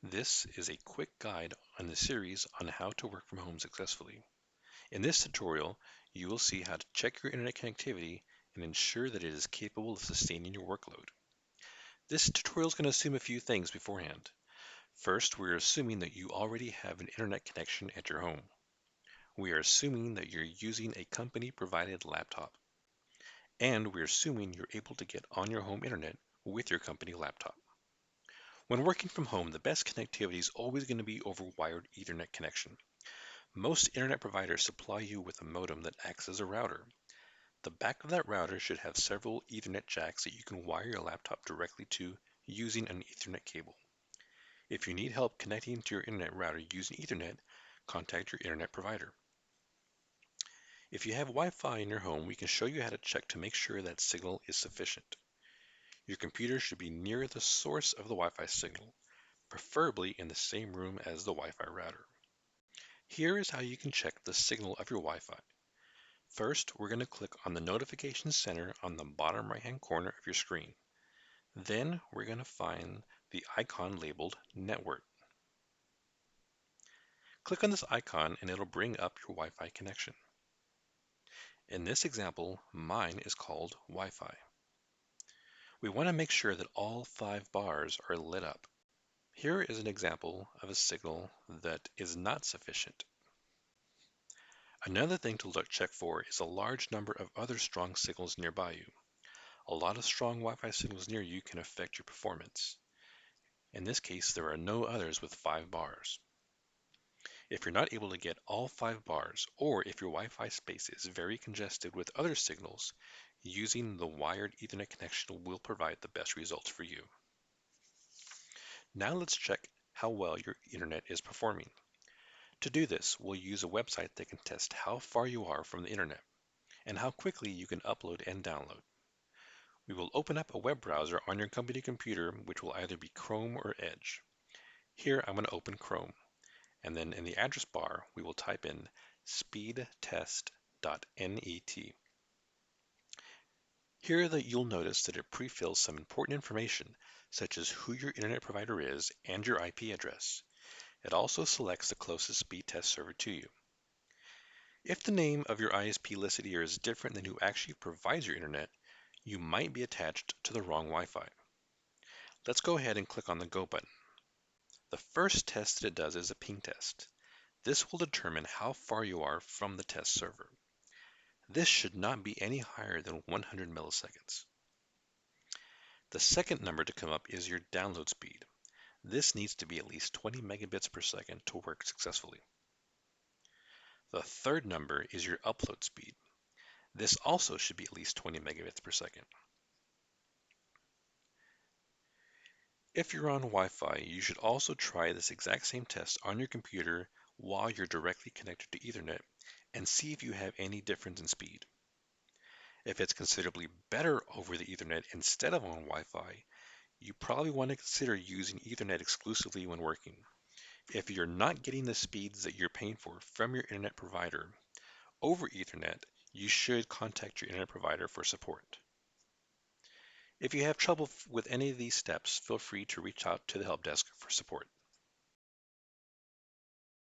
This is a quick guide on the series on how to work from home successfully. In this tutorial, you will see how to check your internet connectivity and ensure that it is capable of sustaining your workload. This tutorial is going to assume a few things beforehand. First, we're assuming that you already have an internet connection at your home. We are assuming that you're using a company-provided laptop. And we're assuming you're able to get on your home internet with your company laptop. When working from home, the best connectivity is always going to be over wired Ethernet connection. Most internet providers supply you with a modem that acts as a router. The back of that router should have several Ethernet jacks that you can wire your laptop directly to using an Ethernet cable. If you need help connecting to your internet router using Ethernet, contact your internet provider. If you have Wi-Fi in your home, we can show you how to check to make sure that signal is sufficient. Your computer should be near the source of the Wi-Fi signal, preferably in the same room as the Wi-Fi router. Here is how you can check the signal of your Wi-Fi. First, we're going to click on the notification center on the bottom right-hand corner of your screen. Then we're going to find the icon labeled Network. Click on this icon and it'll bring up your Wi-Fi connection. In this example, mine is called Wi-Fi. We want to make sure that all 5 bars are lit up. Here is an example of a signal that is not sufficient. Another thing to check for is a large number of other strong signals nearby you. A lot of strong Wi-Fi signals near you can affect your performance. In this case, there are no others with 5 bars. If you're not able to get all 5 bars, or if your Wi-Fi space is very congested with other signals, using the wired Ethernet connection will provide the best results for you. Now let's check how well your internet is performing. To do this, we'll use a website that can test how far you are from the internet and how quickly you can upload and download. We will open up a web browser on your company computer, which will either be Chrome or Edge. Here I'm going to open Chrome, and then in the address bar we will type in speedtest.net. Here that you'll notice that it pre-fills some important information such as who your internet provider is and your IP address. It also selects the closest speed test server to you. If the name of your ISP listed here is different than who actually provides your internet, you might be attached to the wrong Wi-Fi. Let's go ahead and click on the Go button. The first test that it does is a ping test. This will determine how far you are from the test server. This should not be any higher than 100 milliseconds. The second number to come up is your download speed. This needs to be at least 20 megabits per second to work successfully. The third number is your upload speed. This also should be at least 20 megabits per second. If you're on Wi-Fi, you should also try this exact same test on your computer while you're directly connected to Ethernet and see if you have any difference in speed. If it's considerably better over the Ethernet instead of on Wi-Fi, you probably want to consider using Ethernet exclusively when working. If you're not getting the speeds that you're paying for from your internet provider over Ethernet, you should contact your internet provider for support. If you have trouble with any of these steps, feel free to reach out to the help desk for support.